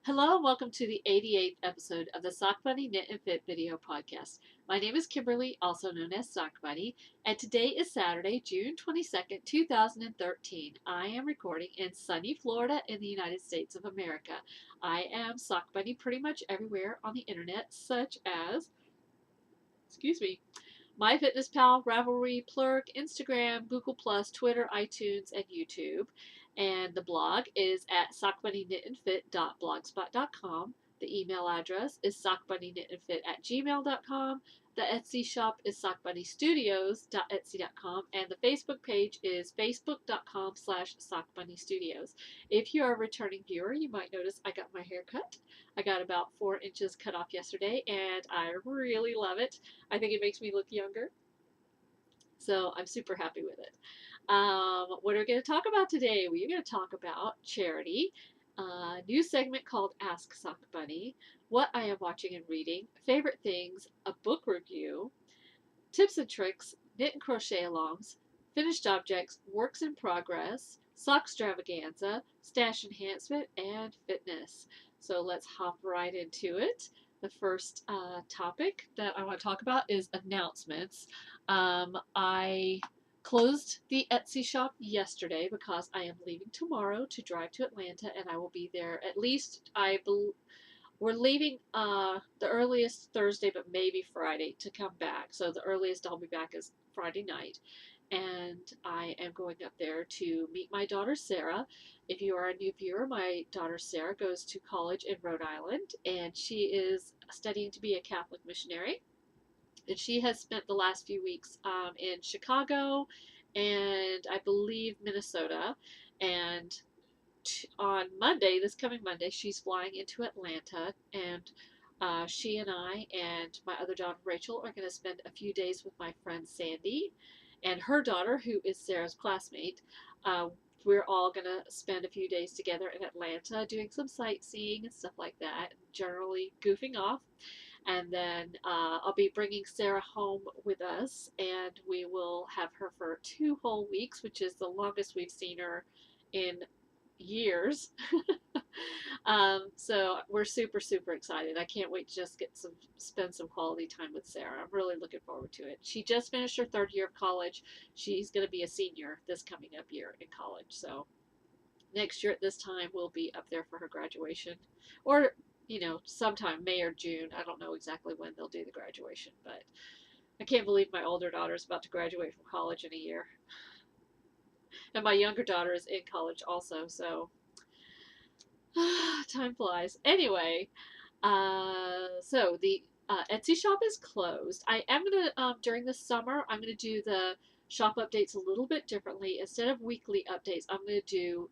Hello and welcome to the 88th episode of the Sock Bunny Knit and Fit video podcast. My name is Kimberly, also known as Sock Bunny, and today is Saturday, June 22nd, 2013. I am recording in sunny Florida in the United States of America. I am Sock Bunny pretty much everywhere on the internet, such as, MyFitnessPal, Ravelry, Plurk, Instagram, Google+, Twitter, iTunes, and YouTube. And the blog is at sockbunnyknitandfit.blogspot.com. The email address is sockbunnyknitandfit@gmail.com. The Etsy shop is sockbunnystudios.etsy.com. And the Facebook page is facebook.com/sockbunnystudios. If you are a returning viewer, you might notice I got my hair cut. I got about 4 inches cut off yesterday, and I really love it. I think it makes me look younger. So I'm super happy with it. What are we going to talk about today? We're going to talk about charity, a new segment called Ask Sock Bunny, what I am watching and reading, favorite things, a book review, tips and tricks, knit and crochet alongs, finished objects, works in progress, sock extravaganza, stash enhancement, and fitness. So let's hop right into it. The first topic that I want to talk about is announcements. I closed the Etsy shop yesterday because I am leaving tomorrow to drive to Atlanta, and I will be there at least, we're leaving the earliest Thursday, but maybe Friday to come back. So the earliest I'll be back is Friday night. And I am going up there to meet my daughter Sarah. If you are a new viewer, my daughter Sarah goes to college in Rhode Island, and she is studying to be a Catholic missionary. And she has spent the last few weeks in Chicago and I believe Minnesota. And on Monday, this coming Monday, she's flying into Atlanta, and she and I and my other daughter Rachel are going to spend a few days with my friend Sandy and her daughter, who is Sarah's classmate. Uh, we're all going to spend a few days together in Atlanta doing some sightseeing and stuff like that, generally goofing off. And then I'll be bringing Sarah home with us, and we will have her for 2 whole weeks, which is the longest we've seen her in years. So we're super excited. I can't wait to just spend some quality time with Sarah. I'm really looking forward to it. She just finished her 3rd year of college. She's going to be a senior this coming up year in college. So next year at this time we'll be up there for her graduation, or sometime May or June. I don't know exactly when they'll do the graduation, but I can't believe my older daughter is about to graduate from college in a year. And my younger daughter is in college also, so time flies. Anyway, so the Etsy shop is closed. I am gonna during the summer I'm gonna do the shop updates a little bit differently. Instead of weekly updates, I'm gonna do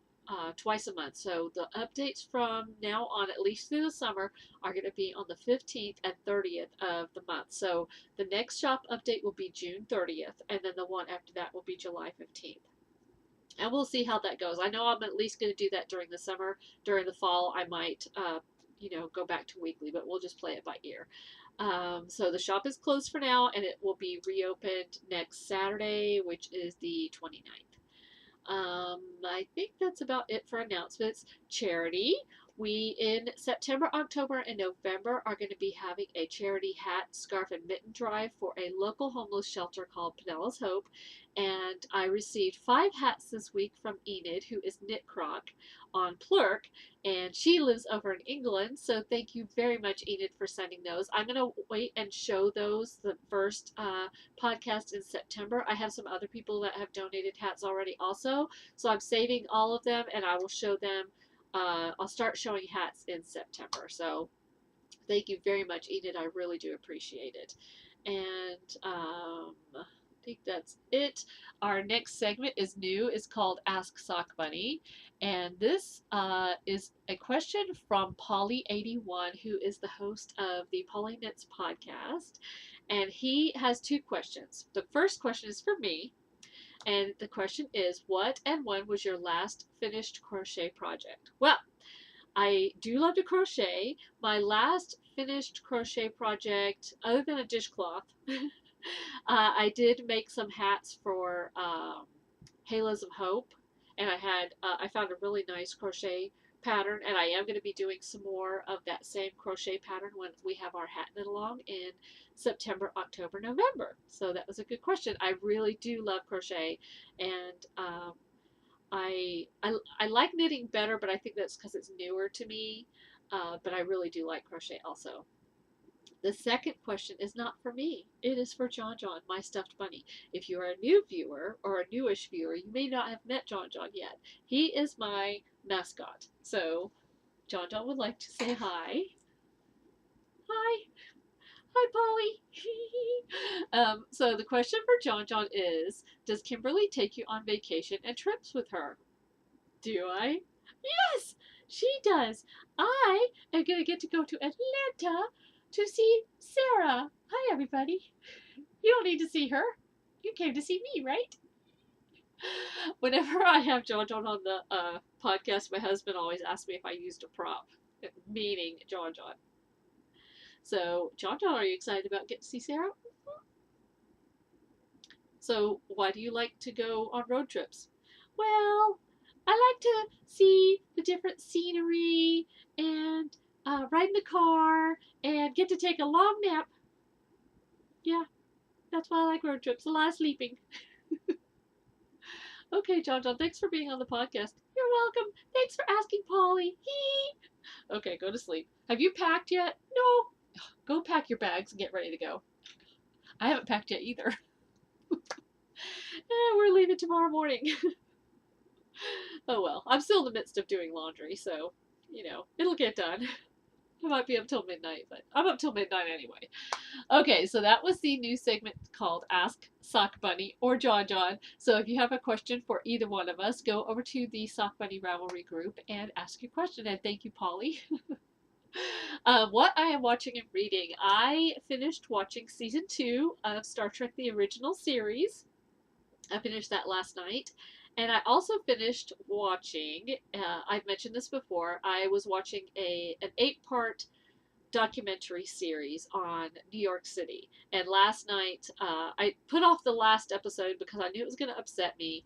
twice a month. So the updates from now on, at least through the summer, are going to be on the 15th and 30th of the month. So the next shop update will be June 30th, and then the one after that will be July 15th. And we'll see how that goes. I know I'm at least going to do that during the summer. During the fall, I might, go back to weekly, but we'll just play it by ear. So the shop is closed for now, and it will be reopened next Saturday, which is the 29th. I think that's about it for announcements. Charity. We, in September, October, and November, are going to be having a charity hat, scarf, and mitten drive for a local homeless shelter called Penella's Hope. And I received 5 hats this week from Enid, who is Knit Croc on Plurk, and she lives over in England. So thank you very much, Enid, for sending those. I'm going to wait and show those the first podcast in September. I have some other people that have donated hats already also, so I'm saving all of them, and I will show them. I'll start showing hats in September. So thank you very much, Enid. I really do appreciate it. And I think that's it. Our next segment is new. It's called Ask Sock Bunny. And this is a question from Polly81, who is the host of the Polly Knits podcast. And he has 2 questions. The first question is for me. And the question is, what and when was your last finished crochet project? Well, I do love to crochet. My last finished crochet project, other than a dishcloth, I did make some hats for Halos of Hope, and I found a really nice crochet pattern, and I am going to be doing some more of that same crochet pattern when we have our hat knit along in September, October, November. So that was a good question. I really do love crochet, and I like knitting better, but I think that's because it's newer to me. But I really do like crochet also. The second question is not for me. It is for John John, my stuffed bunny. If you're a new viewer or a newish viewer, you may not have met John John yet. He is my mascot. So John John would like to say hi. Hi. Hi, Polly. So the question for John John is, does Kimberly take you on vacation and trips with her? Do I? Yes, she does. I am going to get to go to Atlanta to see Sarah. Hi, everybody. You don't need to see her. You came to see me, right? Whenever I have John John on the podcast, my husband always asks me if I used a prop, meaning John John. So, John John, are you excited about getting to see Sarah? So, why do you like to go on road trips? Well, I like to see the different scenery and ride in the car and get to take a long nap. Yeah, that's why I like road trips. A lot of sleeping. Okay, John John, thanks for being on the podcast. You're welcome. Thanks for asking, Polly. Okay, go to sleep. Have you packed yet? No. Go pack your bags and get ready to go. I haven't packed yet either. We're leaving tomorrow morning. Oh well, I'm still in the midst of doing laundry, so, it'll get done. I might be up till midnight, but I'm up till midnight anyway. Okay, so that was the new segment called Ask Sock Bunny or John John. So if you have a question for either one of us, go over to the Sock Bunny Ravelry group and ask your question. And thank you, Polly. What I am watching and reading. I finished watching season 2 of Star Trek The Original Series. I finished that last night. And I also finished watching, I've mentioned this before, I was watching an 8-part documentary series on New York City. And last night, I put off the last episode because I knew it was going to upset me.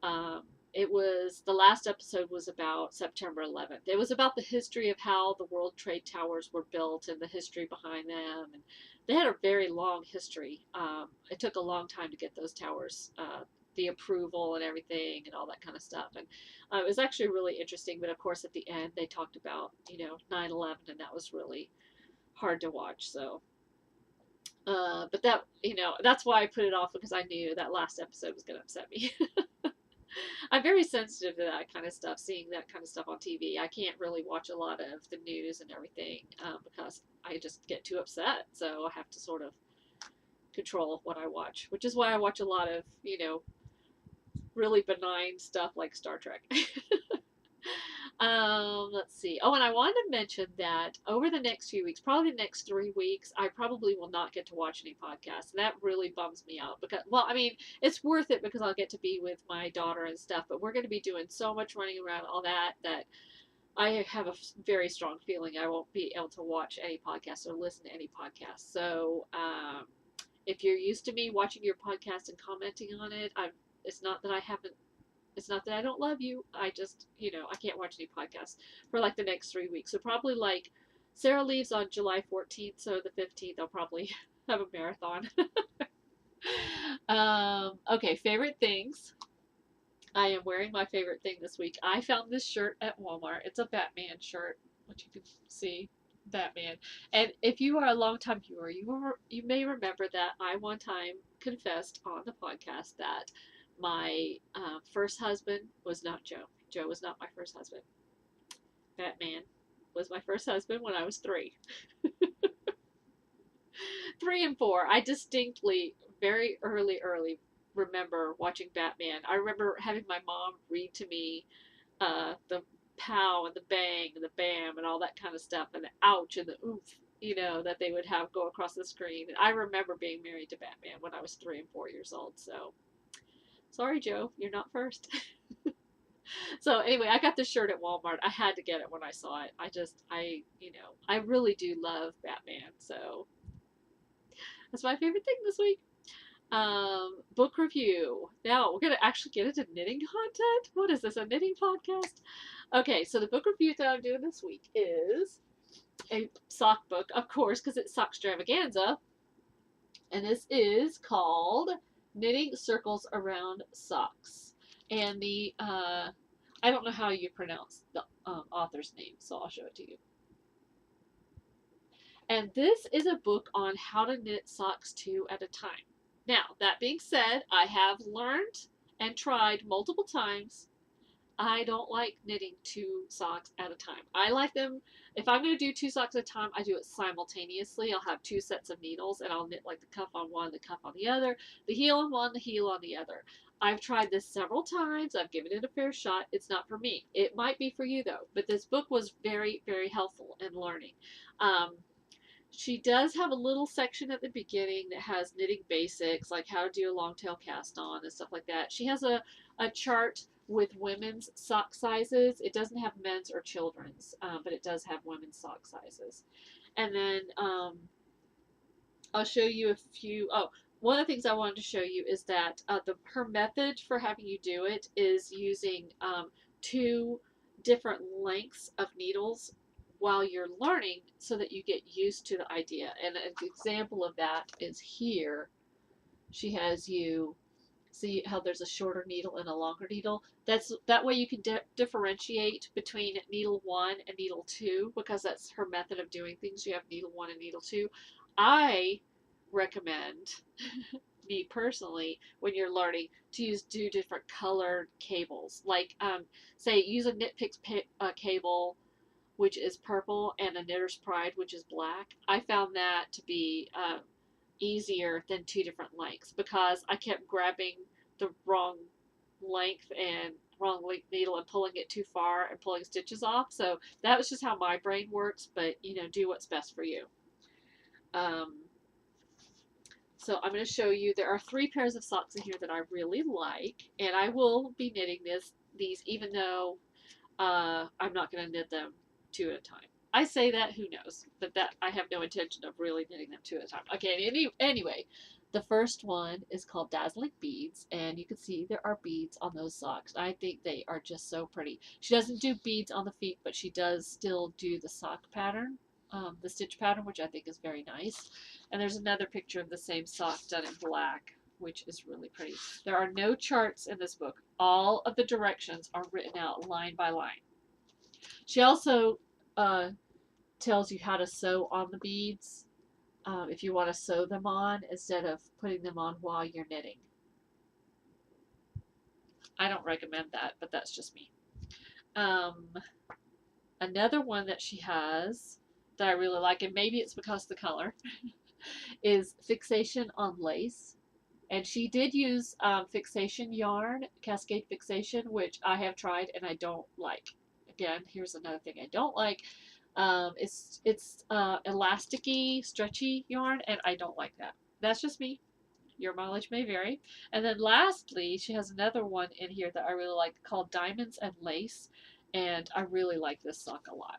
The last episode was about September 11th. It was about the history of how the World Trade Towers were built and the history behind them. And they had a very long history. It took a long time to get those towers, the approval and everything and all that kind of stuff. And it was actually really interesting. But of course, at the end, they talked about, 9/11, and that was really hard to watch. So, but that, that's why I put it off, because I knew that last episode was going to upset me. I'm very sensitive to that kind of stuff, seeing that kind of stuff on TV. I can't really watch a lot of the news and everything because I just get too upset. So I have to sort of control what I watch, which is why I watch a lot of, really benign stuff like Star Trek. Let's see. Oh, and I wanted to mention that over the next few weeks, probably the next 3 weeks, I probably will not get to watch any podcasts. And that really bums me out because, well, I mean, it's worth it because I'll get to be with my daughter and stuff, but we're going to be doing so much running around, all that I have a very strong feeling I won't be able to watch any podcasts or listen to any podcasts. So, if you're used to me watching your podcast and commenting on it, it's not that I don't love you. I just, I can't watch any podcasts for like the next 3 weeks. So probably like Sarah leaves on July 14th. So the 15th, I'll probably have a marathon. Okay. Favorite things. I am wearing my favorite thing this week. I found this shirt at Walmart. It's a Batman shirt, which you can see. Batman. And if you are a longtime viewer, you may remember that I one time confessed on the podcast that my first husband was not Joe. Joe was not my first husband. Batman was my first husband when I was 3. 3 and 4. I distinctly, very early remember watching Batman. I remember having my mom read to me the pow and the bang and the bam and all that kind of stuff, and the ouch and the oomph, that they would have go across the screen. And I remember being married to Batman when I was 3 and 4 years old. So, sorry, Joe, you're not first. So anyway, I got this shirt at Walmart. I had to get it when I saw it. I really do love Batman. So that's my favorite thing this week. Book review. Now we're gonna actually get into knitting content. What is this? A knitting podcast? Okay, so the book review that I'm doing this week is a sock book, of course, because it's sock extravaganza, and this is called Knitting Circles Around Socks. And the I don't know how you pronounce the author's name, so I'll show it to you. And this is a book on how to knit socks two at a time. Now, that being said, I have learned and tried multiple times. I don't like knitting two socks at a time. I like them, if I'm going to do two socks at a time, I do it simultaneously. I'll have two sets of needles and I'll knit like the cuff on one, the cuff on the other, the heel on one, the heel on the other. I've tried this several times. I've given it a fair shot. It's not for me. It might be for you though, but this book was very, very helpful in learning. She does have a little section at the beginning that has knitting basics, like how to do a long tail cast on and stuff like that. She has a chart with women's sock sizes. It doesn't have men's or children's, but it does have women's sock sizes. And then I'll show you a few. Oh, one of the things I wanted to show you is that her method for having you do it is using two different lengths of needles while you're learning so that you get used to the idea. And an example of that is here. She has you see how there's a shorter needle and a longer needle. That way you can differentiate between needle 1 and needle 2, because that's her method of doing things. You have needle 1 and needle 2. I recommend, me personally, when you're learning, to use two different colored cables. Like, say, use a Knit Picks cable, which is purple, and a Knitter's Pride, which is black. I found that to be easier than two different lengths, because I kept grabbing the wrong length and wrong length needle and pulling it too far and pulling stitches off. So that was just how my brain works, but do what's best for you. So I'm going to show you, there are 3 pairs of socks in here that I really like, and I will be knitting these even though I'm not going to knit them 2 at a time. I say that, who knows, but that I have no intention of really knitting them 2 at a time. Okay, anyway, the first one is called Dazzling Beads, and you can see there are beads on those socks. I think they are just so pretty. She doesn't do beads on the feet, but she does still do the sock pattern, the stitch pattern, which I think is very nice. And there's another picture of the same sock done in black, which is really pretty. There are no charts in this book. All of the directions are written out line by line. She also tells you how to sew on the beads if you want to sew them on instead of putting them on while you're knitting. I don't recommend that, but that's just me. Another one that she has that I really like, and maybe it's because of the color, is Fixation on Lace. And she did use fixation yarn, Cascade Fixation, which I have tried and I don't like. Again, here's another thing I don't like. It's elasticy, stretchy yarn, and I don't like that. That's just me. Your mileage may vary. And then lastly, she has another one in here that I really like called Diamonds and Lace, and I really like this sock a lot.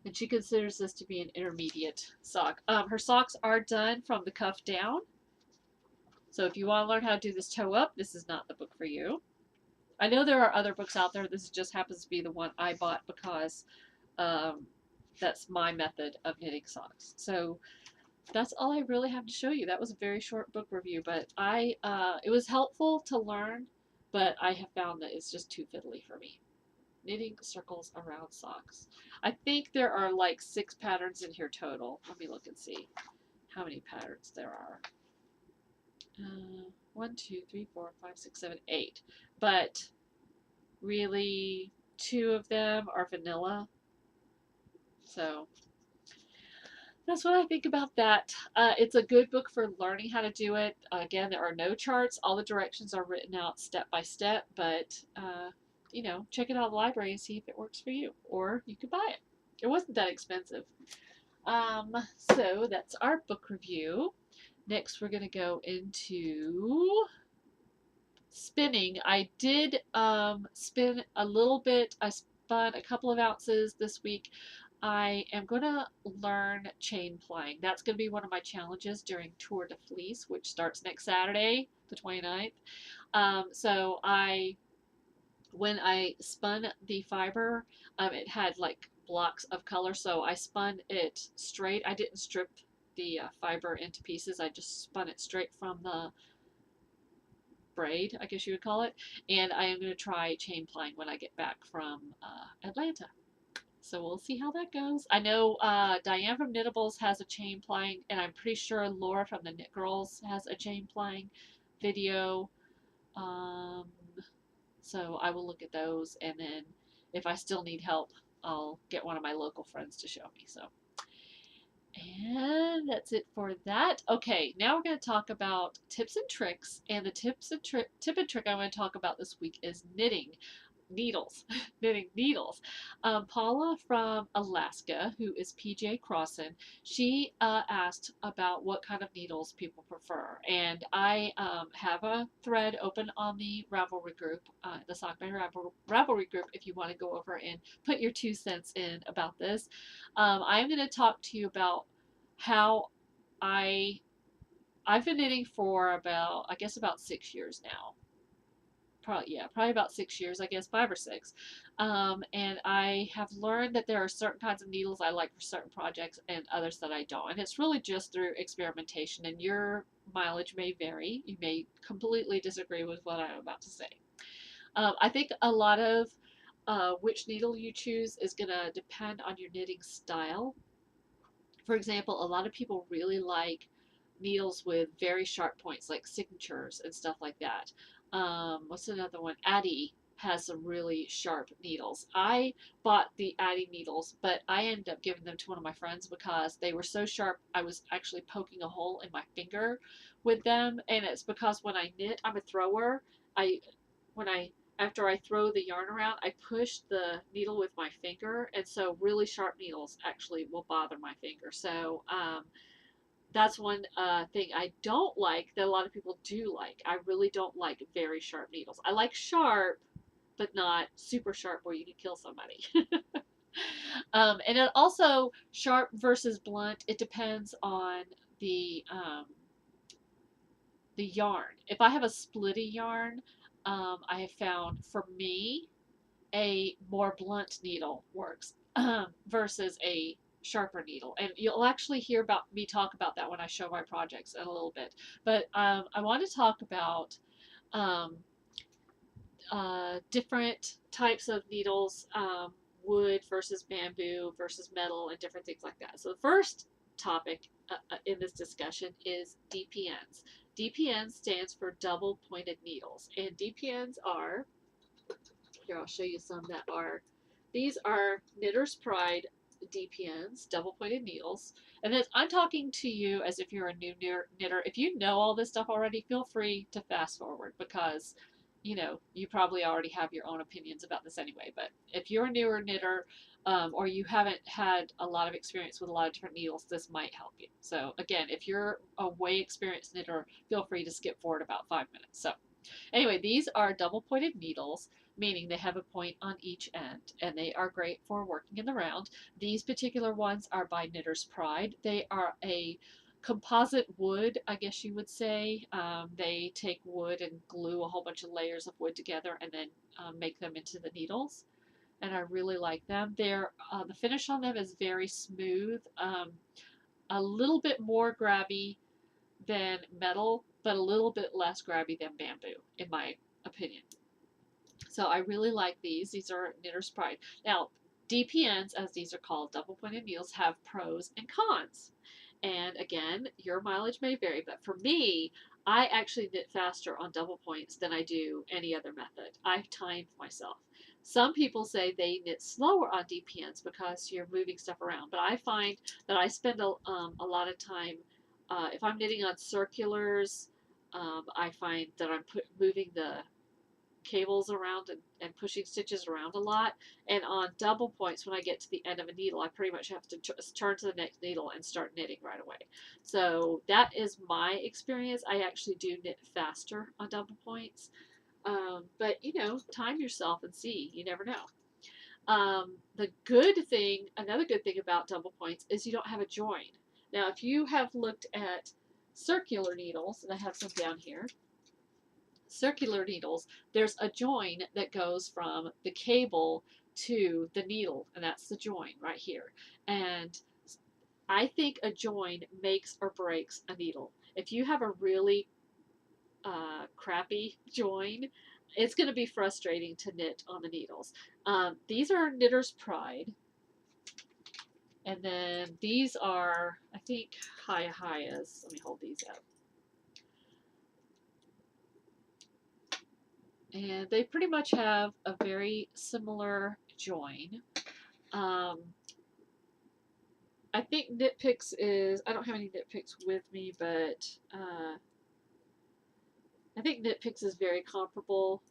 And she considers this to be an intermediate sock. Her socks are done from the cuff down. So if you want to learn how to do this toe up, this is not the book for you. I know there are other books out there. This just happens to be the one I bought because that's my method of knitting socks. So that's all I really have to show you. That was a very short book review, but it was helpful to learn, but I have found that it's just too fiddly for me. Knitting circles around socks. I think there are like 6 patterns in here total. Let me look and see how many patterns there are. 1, 2, 3, 4, 5, 6, 7, 8. But really 2 of them are vanilla. So that's what I think about that. It's a good book for learning how to do it. Again, there are no charts. All the directions are written out step by step, but check it out at the library and see if it works for you. Or you could buy it. It wasn't that expensive. So that's our book review. Next, we're going to go into spinning. I did spin a little bit. I spun a couple of ounces this week. I am going to learn chain plying. That's going to be one of my challenges during Tour de Fleece, which starts next Saturday, the 29th. So when I spun the fiber, it had like blocks of color, so I spun it straight. I didn't strip the fiber into pieces. I just spun it straight from the braid, I guess you would call it. And I am going to try chain plying when I get back from Atlanta. So we'll see how that goes. I know Diane from Knittables has a chain plying, and I'm pretty sure Laura from the Knit Girls has a chain plying video. Um, so I will look at those, and then if I still need help, I'll get one of my local friends to show me. So, and that's it for that. Okay, now we're going to talk about tips and tricks, and the tip and trick I want to talk about this week is knitting needles, knitting needles. Paula from Alaska, who is PJ Crossan, she asked about what kind of needles people prefer. And I have a thread open on the Ravelry group, the Sock Band Ravelry group, if you want to go over and put your 2 cents in about this. I'm going to talk to you about how I've been knitting for about, I guess, about 6 years now. Probably about 6 years, I guess, 5 or 6. And I have learned that there are certain kinds of needles I like for certain projects and others that I don't. And it's really just through experimentation, and your mileage may vary. You may completely disagree with what I'm about to say. I think a lot of which needle you choose is going to depend on your knitting style. For example, a lot of people really like needles with very sharp points, like signatures and stuff like that. What's another one? Addy has some really sharp needles. I bought the Addy needles, but I ended up giving them to one of my friends because they were so sharp. I was actually poking a hole in my finger with them, and it's because when I knit, I'm a thrower. I when I After I throw the yarn around, I push the needle with my finger, and so really sharp needles actually will bother my finger. So that's one thing I don't like that a lot of people do like. I really don't like very sharp needles. I like sharp, but not super sharp where you can kill somebody. And it also, sharp versus blunt, it depends on the yarn. If I have a splitty yarn, I have found for me a more blunt needle works versus a sharper needle. And you'll actually hear about me talk about that when I show my projects in a little bit. But I want to talk about um, different types of needles, wood versus bamboo versus metal, and different things like that. So the first topic in this discussion is DPNs. DPN stands for double pointed needles, and DPNs are, here I'll show you some that are, these are Knitter's Pride DPNs, double pointed needles. And then I'm talking to you as if you're a new knitter. If you know all this stuff already, feel free to fast forward because you probably already have your own opinions about this anyway. But if you're a newer knitter, or you haven't had a lot of experience with a lot of different needles, this might help you. So again, if you're a way experienced knitter, feel free to skip forward about 5 minutes. So anyway, these are double pointed needles, meaning they have a point on each end, and they are great for working in the round. These particular ones are by Knitter's Pride. They are a composite wood, I guess you would say. They take wood and glue a whole bunch of layers of wood together and then make them into the needles, and I really like them. The finish on them is very smooth, a little bit more grabby than metal, but a little bit less grabby than bamboo, in my opinion. So I really like these. These are Knitter's Pride. Now, DPNs, as these are called, double pointed needles, have pros and cons. And again, your mileage may vary, but for me, I actually knit faster on double points than I do any other method. I've timed myself. Some people say they knit slower on DPNs because you're moving stuff around, but I find that I spend a lot of time, if I'm knitting on circulars, I find that I'm moving the cables around and pushing stitches around a lot. And on double points, when I get to the end of a needle, I pretty much have to turn to the next needle and start knitting right away. So that is my experience. I actually do knit faster on double points. But time yourself and see. You never know. The good thing, another good thing about double points is you don't have a join. Now, if you have looked at circular needles, and I have some down here, circular needles, there's a join that goes from the cable to the needle, and that's the join right here. And I think a join makes or breaks a needle. If you have a really crappy join, it's going to be frustrating to knit on the needles. These are Knitter's Pride. And then these are, I think, Hayas. Let me hold these up. And they pretty much have a very similar join. I think Knit Picks is, I don't have any Knit Picks with me, but I think Knit Picks is very comparable.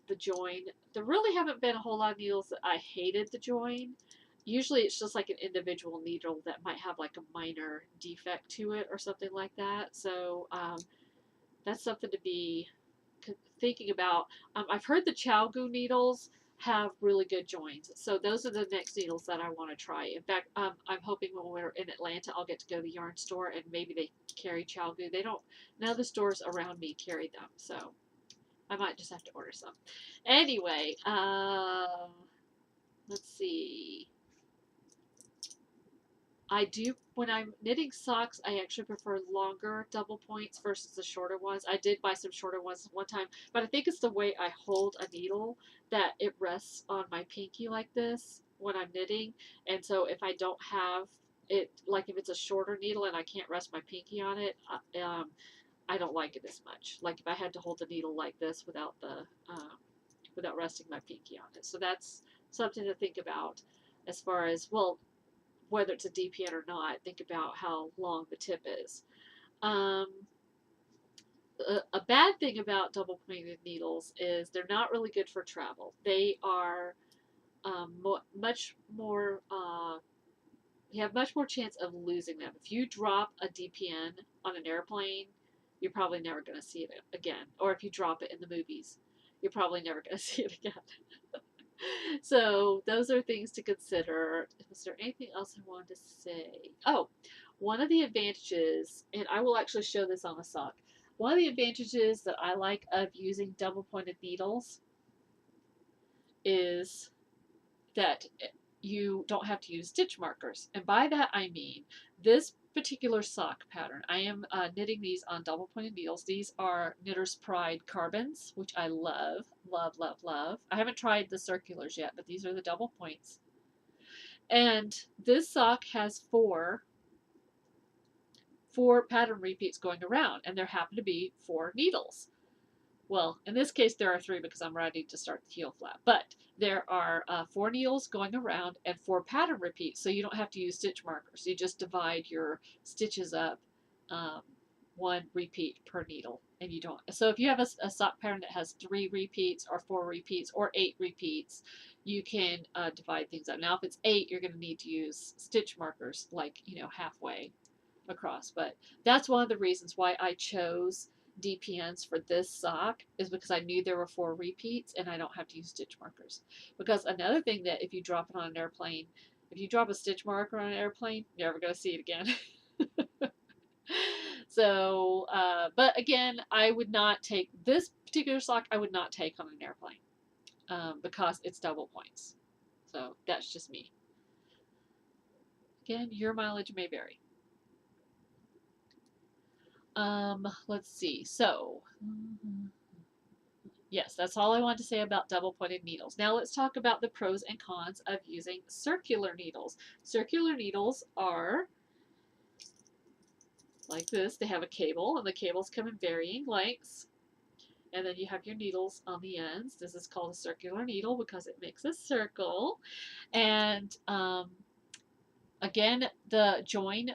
The join, there really haven't been a whole lot of needles that I hated the join. Usually it's just like an individual needle that might have like a minor defect to it or something like that. So that's something to be thinking about. I've heard the Chalgu needles have really good joins. So those are the next needles that I want to try. In fact, I'm hoping when we're in Atlanta, I'll get to go to the yarn store and maybe they carry Chalgu. They don't, none of the stores around me carry them. So I might just have to order some. Anyway, let's see. I do, when I'm knitting socks, I actually prefer longer double points versus the shorter ones. I did buy some shorter ones one time, but I think it's the way I hold a needle that it rests on my pinky like this when I'm knitting. And so if I don't have it, like if it's a shorter needle and I can't rest my pinky on it, I don't like it as much. Like if I had to hold the needle like this without the, without resting my pinky on it. So that's something to think about as far as, well, whether it's a DPN or not, think about how long the tip is. A bad thing about double pointed needles is they're not really good for travel. They are much more, you have much more chance of losing them. If you drop a DPN on an airplane, you're probably never going to see it again. Or if you drop it in the movies, you're probably never going to see it again. So those are things to consider. Was there anything else I wanted to say? Oh, one of the advantages, and I will actually show this on a sock, one of the advantages that I like of using double pointed needles is that you don't have to use stitch markers. And by that I mean this particular sock pattern. I am knitting these on double pointed needles. These are Knitter's Pride carbons, which I love, love, love, love. I haven't tried the circulars yet, but these are the double points. And this sock has four pattern repeats going around, and there happen to be 4 needles. Well, in this case, there are 3 because I'm ready to start the heel flap. But there are 4 needles going around and 4 pattern repeats, so you don't have to use stitch markers. You just divide your stitches up 1 repeat per needle, and you don't. So if you have a sock pattern that has 3 repeats or 4 repeats or 8 repeats, you can divide things up. Now, if it's 8, you're going to need to use stitch markers, like halfway across. But that's one of the reasons why I chose DPNs for this sock, is because I knew there were 4 repeats and I don't have to use stitch markers. Because another thing, that if you drop it on an airplane, if you drop a stitch marker on an airplane, you're never going to see it again. So, but again, I would not take this particular sock, I would not take on an airplane because it's double points. So that's just me. Again, your mileage may vary. Let's see. So, yes, that's all I want to say about double pointed needles. Now let's talk about the pros and cons of using circular needles. Circular needles are like this. They have a cable, and the cables come in varying lengths. And then you have your needles on the ends. This is called a circular needle because it makes a circle. And again, the join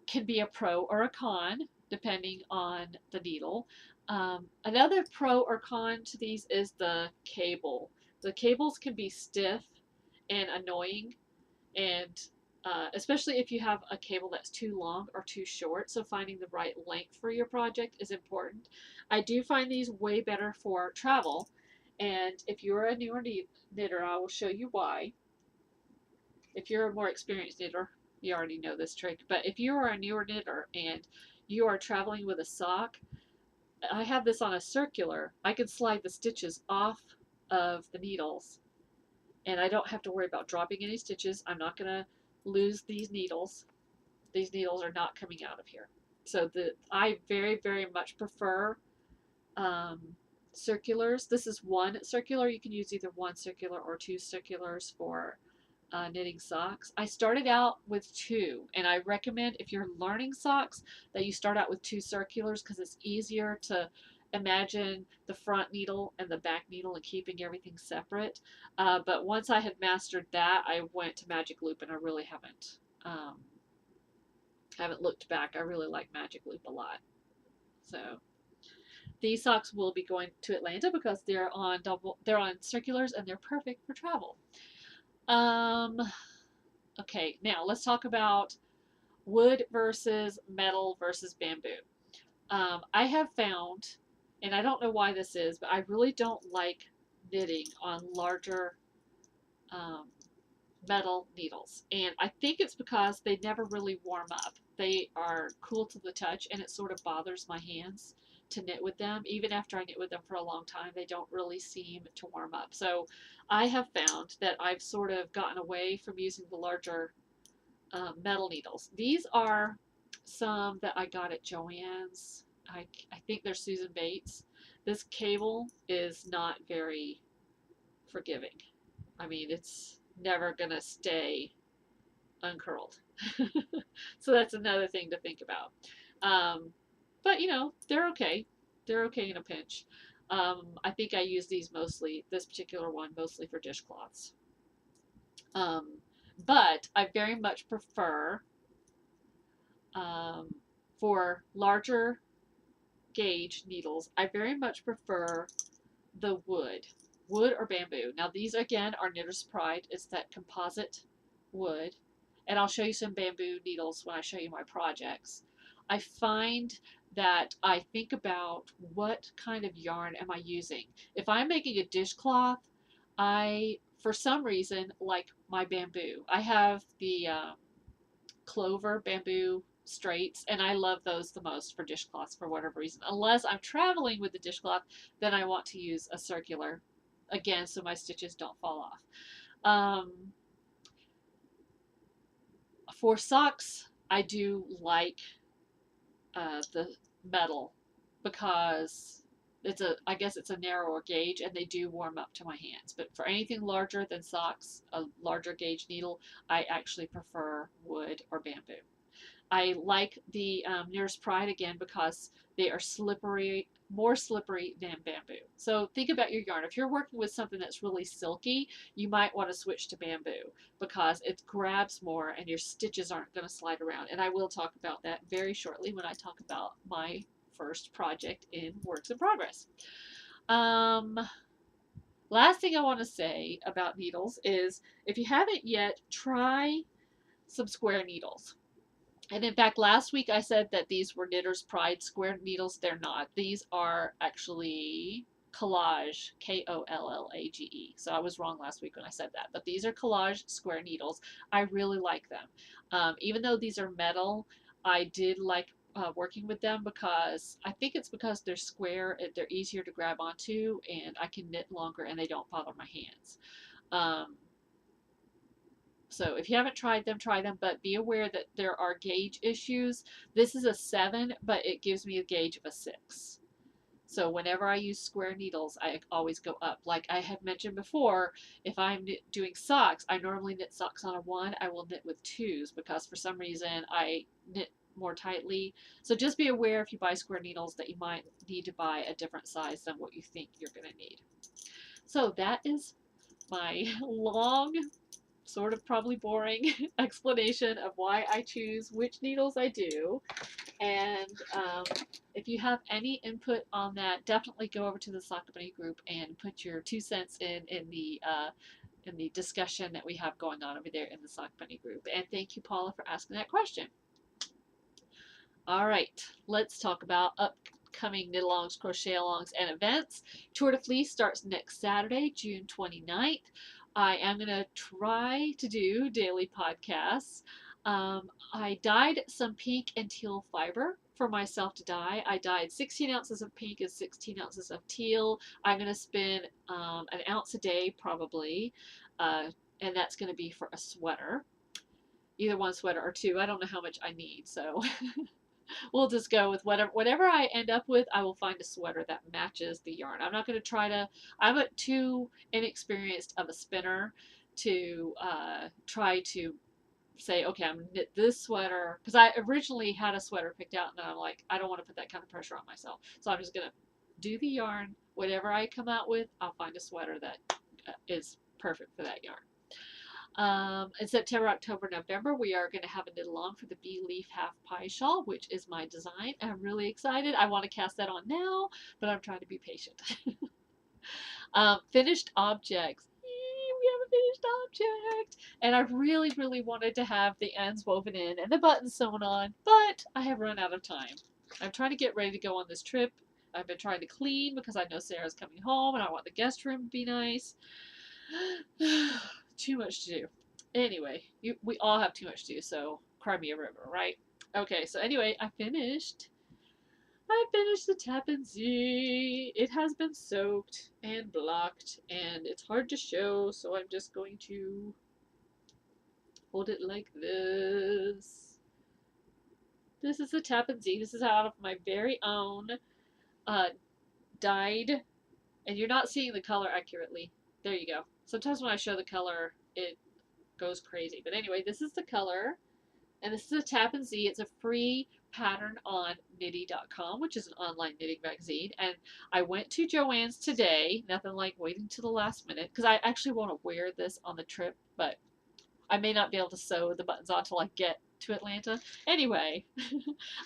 can be a pro or a con, depending on the needle. Another pro or con to these is the cable. The cables can be stiff and annoying, and especially if you have a cable that's too long or too short. So finding the right length for your project is important. I do find these way better for travel, And if you're a newer knitter, I will show you why. If you're a more experienced knitter, you already know this trick. But if you are a newer knitter and you are traveling with a sock, I have this on a circular. I can slide the stitches off of the needles and I don't have to worry about dropping any stitches. I'm not going to lose these needles. These needles are not coming out of here. So I very, very much prefer um, circulars. This is one circular. You can use either one circular or two circulars for knitting socks. I started out with two, and I recommend if you're learning socks that you start out with two circulars because it's easier to imagine the front needle and the back needle and keeping everything separate. But once I had mastered that, I went to Magic Loop, and I really haven't looked back. I really like Magic Loop a lot. So these socks will be going to Atlanta because they're on circulars and they're perfect for travel. Okay, now let's talk about wood versus metal versus bamboo. I have found, and I don't know why this is, but I really don't like knitting on larger metal needles. And I think it's because they never really warm up. They are cool to the touch, and it sort of bothers my hands to knit with them. Even after I knit with them for a long time, they don't really seem to warm up. So I have found that I've sort of gotten away from using the larger metal needles. These are some that I got at Joann's. I think they're Susan Bates. This cable is not very forgiving. I mean, it's never going to stay uncurled. So that's another thing to think about. But, you know, they're okay. They're okay in a pinch. I think I use these mostly, this particular one, mostly for dishcloths. But I very much prefer, for larger gauge needles, I very much prefer the wood or bamboo. Now these again are Knitter's Pride. It's that composite wood, and I'll show you some bamboo needles when I show you my projects. I find that I think about what kind of yarn am I using. If I'm making a dishcloth, I for some reason like my bamboo. I have the clover bamboo straights, and I love those the most for dishcloths for whatever reason. Unless I'm traveling with the dishcloth, then I want to use a circular again so my stitches don't fall off. For socks, I do like the metal because I guess it's a narrower gauge and they do warm up to my hands. But for anything larger than socks, a larger gauge needle, I actually prefer wood or bamboo. I like the Knitter's Pride again because they are slippery, more slippery than bamboo. So think about your yarn. If you're working with something that's really silky, you might want to switch to bamboo because it grabs more and your stitches aren't going to slide around. And I will talk about that very shortly when I talk about my first project in Works in Progress. Last thing I want to say about needles is if you haven't yet, try some square needles. And in fact, last week I said that these were Knitter's Pride square needles. They're not. These are actually Collage, Kollage. So I was wrong last week when I said that. But these are Collage square needles. I really like them. Even though these are metal, I did like working with them because I think it's because they're square, they're easier to grab onto, and I can knit longer and they don't bother my hands. So if you haven't tried them, try them, but be aware that there are gauge issues. This is a 7, but it gives me a gauge of a 6. So whenever I use square needles, I always go up. Like I had mentioned before, if I'm doing socks, I normally knit socks on a 1. I will knit with 2s because for some reason I knit more tightly. So just be aware if you buy square needles that you might need to buy a different size than what you think you're going to need. So that is my long, sort of probably boring explanation of why I choose which needles I do. And if you have any input on that, definitely go over to the Sock Company group and put your 2 cents in the discussion that we have going on over there in the Sock Company group. And thank you, Paula, for asking that question. All right, let's talk about upcoming knit-alongs, crochet-alongs, and events. Tour de Fleece starts next Saturday, June 29th. I am going to try to do daily podcasts. I dyed some pink and teal fiber for myself to dye. I dyed 16 ounces of pink and 16 ounces of teal. I'm going to spend an ounce a day probably, and that's going to be for a sweater. Either one sweater or two. I don't know how much I need, so we'll just go with whatever I end up with. I will find a sweater that matches the yarn. I'm not going to try to, I'm too inexperienced of a spinner to try to say, okay, I'm going to knit this sweater, because I originally had a sweater picked out, and I'm like, I don't want to put that kind of pressure on myself. So I'm just going to do the yarn. Whatever I come out with, I'll find a sweater that is perfect for that yarn. In September, October, November, we are going to have a knit along for the Bee Leaf Half Pie Shawl, which is my design. I'm really excited. I want to cast that on now, but I'm trying to be patient. Finished objects. We have a finished object. And I really, really wanted to have the ends woven in and the buttons sewn on, but I have run out of time. I'm trying to get ready to go on this trip. I've been trying to clean because I know Sarah's coming home and I want the guest room to be nice. Too much to do. Anyway, we all have too much to do, so cry me a river, right? Okay, so anyway, I finished the Tappan Zee. It has been soaked and blocked, and it's hard to show, so I'm just going to hold it like this. This is the Tappan Zee. This is out of my very own dyed, and you're not seeing the color accurately. There you go. Sometimes when I show the color, it goes crazy. But anyway, this is the color. And this is a Tappan Zee. It's a free pattern on knitty.com, which is an online knitting magazine. And I went to Joann's today. Nothing like waiting to the last minute, because I actually want to wear this on the trip, but I may not be able to sew the buttons on until I get to Atlanta. Anyway,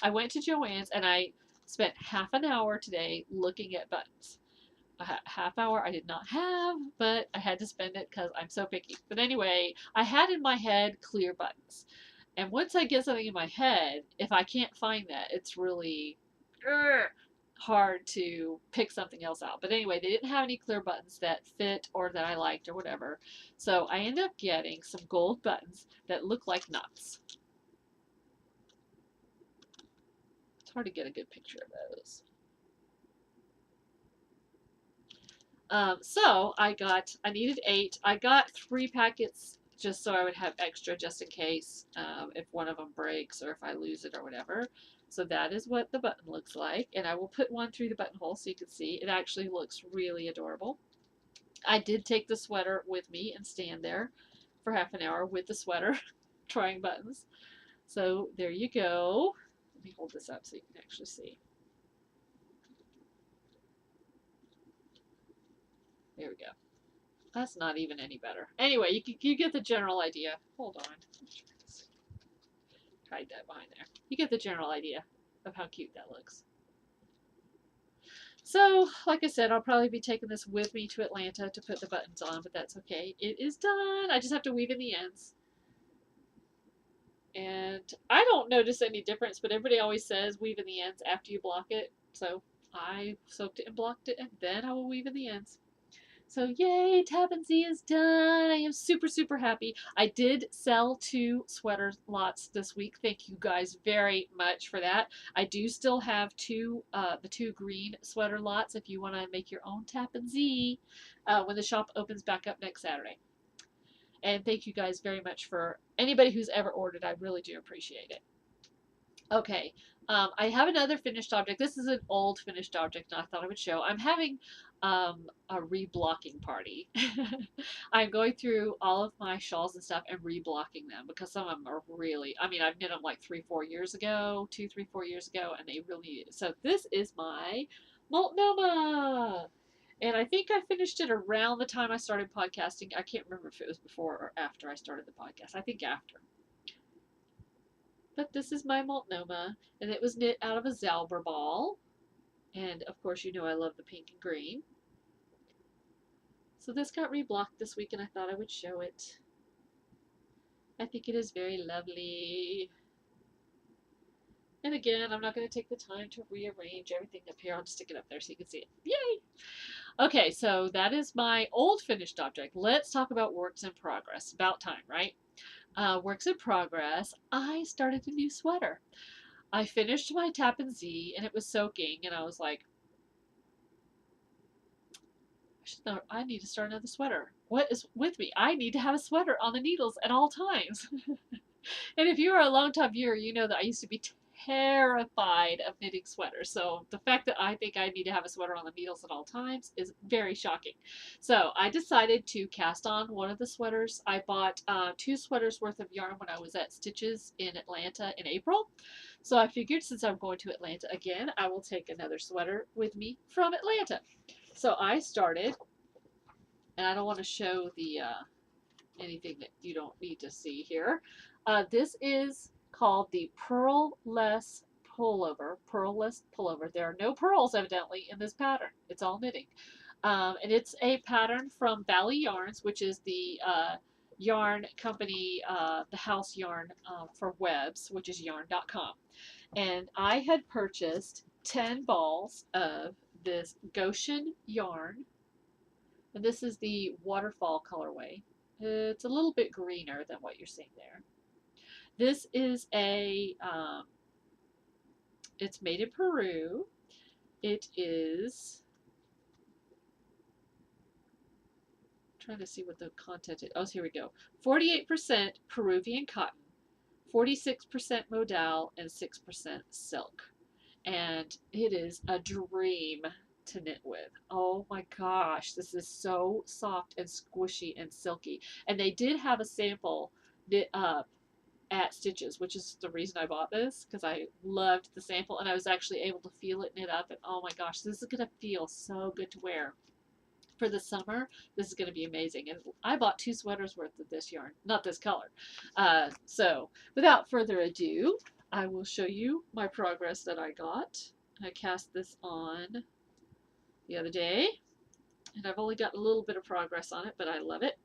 I went to Joann's and I spent half an hour today looking at buttons. A half hour I did not have, but I had to spend it because I'm so picky. But anyway, I had in my head clear buttons. And once I get something in my head, if I can't find that, it's really hard to pick something else out. But anyway, they didn't have any clear buttons that fit or that I liked or whatever. So I ended up getting some gold buttons that look like nuts. It's hard to get a good picture of those. So I needed 8. I got 3 packets just so I would have extra just in case if one of them breaks or if I lose it or whatever. So that is what the button looks like. And I will put one through the buttonhole so you can see. It actually looks really adorable. I did take the sweater with me and stand there for half an hour with the sweater trying buttons. So there you go. Let me hold this up so you can actually see. There we go. That's not even any better. Anyway, you get the general idea. Hold on. Hide that behind there. You get the general idea of how cute that looks. So, like I said, I'll probably be taking this with me to Atlanta to put the buttons on, but that's okay. It is done. I just have to weave in the ends. And I don't notice any difference, but everybody always says weave in the ends after you block it. So I soaked it and blocked it, and then I will weave in the ends. So yay, Tappan Zee is done. I am super, super happy. I did sell 2 sweater lots this week. Thank you guys very much for that. I do still have the 2 green sweater lots if you want to make your own Tappan Zee when the shop opens back up next Saturday. And thank you guys very much for anybody who's ever ordered. I really do appreciate it. Okay, I have another finished object. This is an old finished object, and I thought I would show. I'm having a reblocking party. I'm going through all of my shawls and stuff and reblocking them because some of them are really, I mean, I've knit them like 3-4 years ago, 2-3-4 years ago, and they really need it. So this is my Multnomah. And I think I finished it around the time I started podcasting. I can't remember if it was before or after I started the podcast. I think after. But this is my Multnomah, and it was knit out of a Zauber ball. And of course, you know I love the pink and green. So this got reblocked this week, and I thought I would show it. I think it is very lovely. And again, I'm not going to take the time to rearrange everything up here. I'll just stick it up there so you can see it. Yay! Okay, so that is my old finished object. Let's talk about works in progress. About time, right? Works in progress. I started a new sweater. I finished my Tappan Zee and it was soaking, and I was like, I need to start another sweater. What is with me? I need to have a sweater on the needles at all times. And if you are a long-time viewer, you know that I used to be terrified of knitting sweaters. So the fact that I think I need to have a sweater on the needles at all times is very shocking. So I decided to cast on one of the sweaters. I bought 2 sweaters worth of yarn when I was at Stitches in Atlanta in April. So I figured since I'm going to Atlanta again, I will take another sweater with me from Atlanta. So I started, and I don't want to show the anything that you don't need to see here. This is called the Purl-less Pullover. Purl-less Pullover. There are no pearls, evidently, in this pattern. It's all knitting. And it's a pattern from Bally Yarns, which is the yarn company, the house yarn for webs, which is yarn.com. And I had purchased 10 balls of this Goshen yarn. And this is the waterfall colorway. It's a little bit greener than what you're seeing there. This is a, it's made in Peru. It is, I'm trying to see what the content is. Oh, here we go. 48% Peruvian cotton, 46% modal, and 6% silk. And it is a dream to knit with. Oh my gosh, this is so soft and squishy and silky. And they did have a sample knit up at Stitches, which is the reason I bought this, because I loved the sample and I was actually able to feel it knit up, and oh my gosh, this is going to feel so good to wear. For the summer, this is going to be amazing. And I bought 2 sweaters worth of this yarn, not this color. So without further ado, I will show you my progress that I got. I cast this on the other day, and I've only got a little bit of progress on it, but I love it.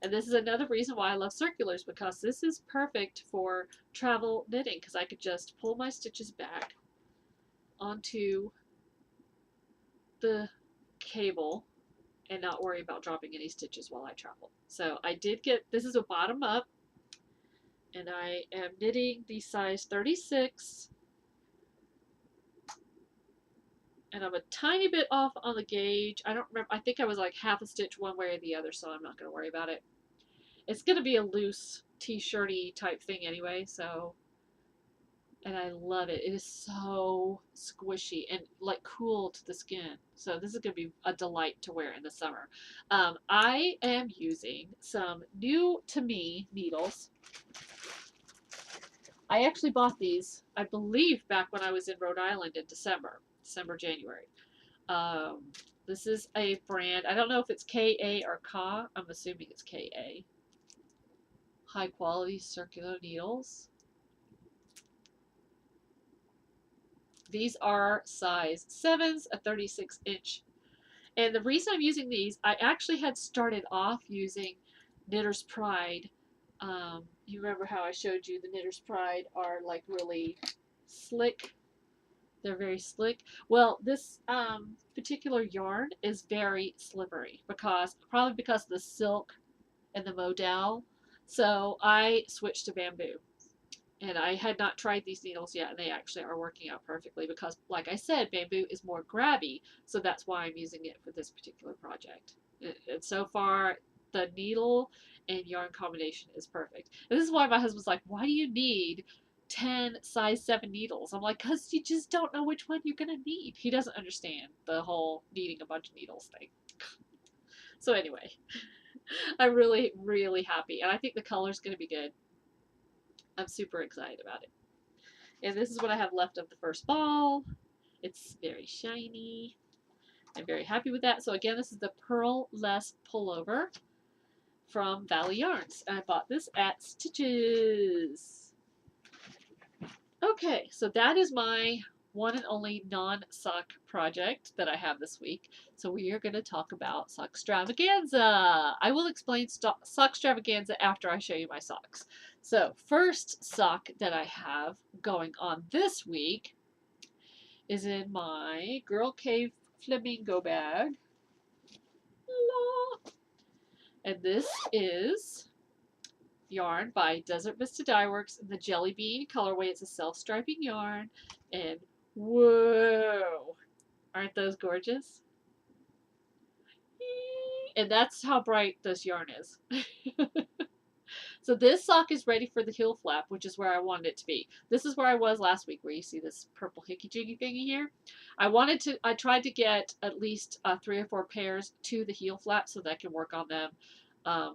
And this is another reason why I love circulars, because this is perfect for travel knitting, because I could just pull my stitches back onto the cable and not worry about dropping any stitches while I travel. So I did get, this is a bottom up, and I am knitting the size 36, and I'm a tiny bit off on the gauge. I don't remember, I think I was like half a stitch one way or the other, so I'm not going to worry about it. It's going to be a loose t-shirty type thing anyway, so, and I love it. It is so squishy and like cool to the skin. So this is going to be a delight to wear in the summer. I am using some new to me needles. I actually bought these, I believe, back when I was in Rhode Island in December, January. This is a brand, I don't know if it's KA or KA, I'm assuming it's KA. High quality circular needles. These are size 7s, a 36-inch. And the reason I'm using these, I actually had started off using Knitter's Pride. You remember how I showed you the Knitter's Pride are like really slick. They're very slick. Well, this particular yarn is very slippery, probably because of the silk and the modal. So I switched to bamboo. And I had not tried these needles yet, and they actually are working out perfectly because, like I said, bamboo is more grabby, so that's why I'm using it for this particular project. And so far, the needle and yarn combination is perfect. And this is why my husband's like, why do you need 10 size 7 needles? I'm like, because you just don't know which one you're going to need. He doesn't understand the whole needing a bunch of needles thing. So anyway, I'm really, really happy, and I think the color's going to be good. I'm super excited about it. And this is what I have left of the first ball. It's very shiny. I'm very happy with that. So again, this is the Purl-less Pullover from Bally Yarns. I bought this at Stitches. Okay, so that is my one and only non-sock project that I have this week. So we are going to talk about sock extravaganza. I will explain sock extravaganza after I show you my socks. So first sock that I have going on this week is in my Girl Cave Flamingo bag. And this is yarn by Desert Vista Dyeworks in the Jelly Bean colorway. It's a self-striping yarn. And whoa, aren't those gorgeous? And that's how bright this yarn is. So this sock is ready for the heel flap, which is where I wanted it to be. This is where I was last week, where you see this purple hickey jiggy thingy here. I tried to get at least 3 or 4 pairs to the heel flap so that I can work on them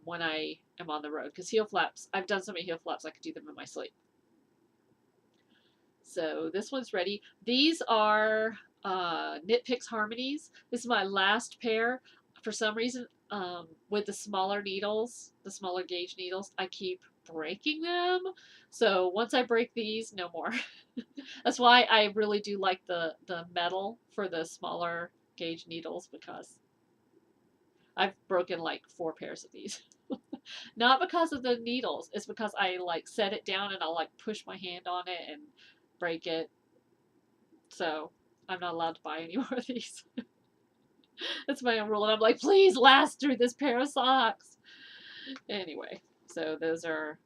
when I am on the road. Because heel flaps, I've done so many heel flaps, I could do them in my sleep. So this one's ready. These are Knit Picks Harmonies. This is my last pair. For some reason, with the smaller needles, the smaller gauge needles, I keep breaking them. So once I break these, no more. That's why I really do like the metal for the smaller gauge needles, because I've broken like 4 pairs of these. Not because of the needles, it's because I like set it down and I'll like push my hand on it and break it. So I'm not allowed to buy any more of these. That's my own rule. And I'm like, please last through this pair of socks. Anyway, so those are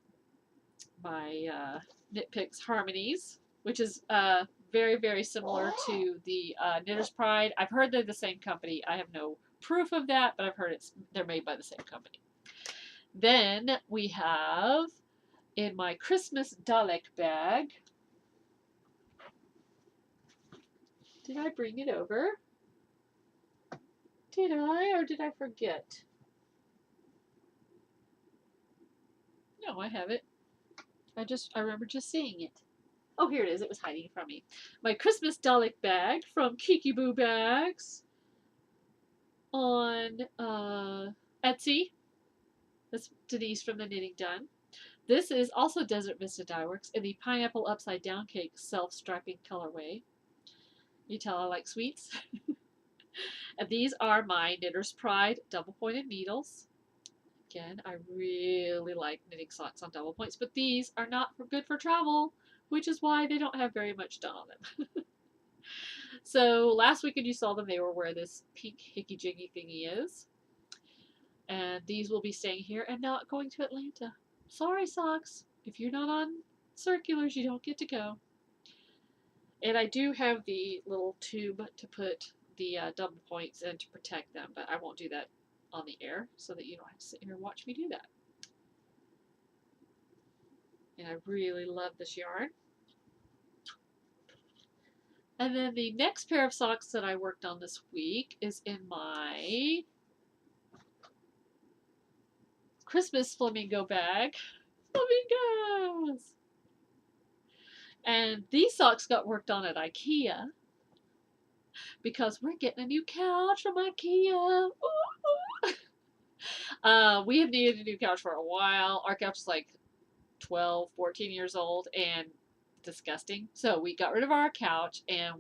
my Knit Picks Harmonies, which is very, very similar to the Knitter's Pride. I've heard they're the same company. I have no proof of that, but I've heard they're made by the same company. Then we have in my Christmas Dalek bag. Did I bring it over? Did I, or did I forget? No, I have it. I remember just seeing it. Oh, here it is. It was hiding from me. My Christmas Dalek bag from Kiki Boo Bags on Etsy. That's Denise from the Knitting Done. This is also Desert Vista Dyeworks in the Pineapple Upside Down Cake self-striping colorway. You tell I like sweets. And these are my Knitter's Pride double-pointed needles. Again, I really like knitting socks on double points, but these are not good for travel, which is why they don't have very much done on them. So last weekend you saw them, they were where this pink hickey jiggy thingy is. And these will be staying here and not going to Atlanta. Sorry, socks. If you're not on circulars, you don't get to go. And I do have the little tube to put the double points in to protect them, but I won't do that on the air so that you don't have to sit here and watch me do that. And I really love this yarn. And then the next pair of socks that I worked on this week is in my Christmas flamingo bag. Flamingos! And these socks got worked on at IKEA because we're getting a new couch from IKEA. We have needed a new couch for a while. Our couch is like 12, 14 years old and disgusting. So we got rid of our couch and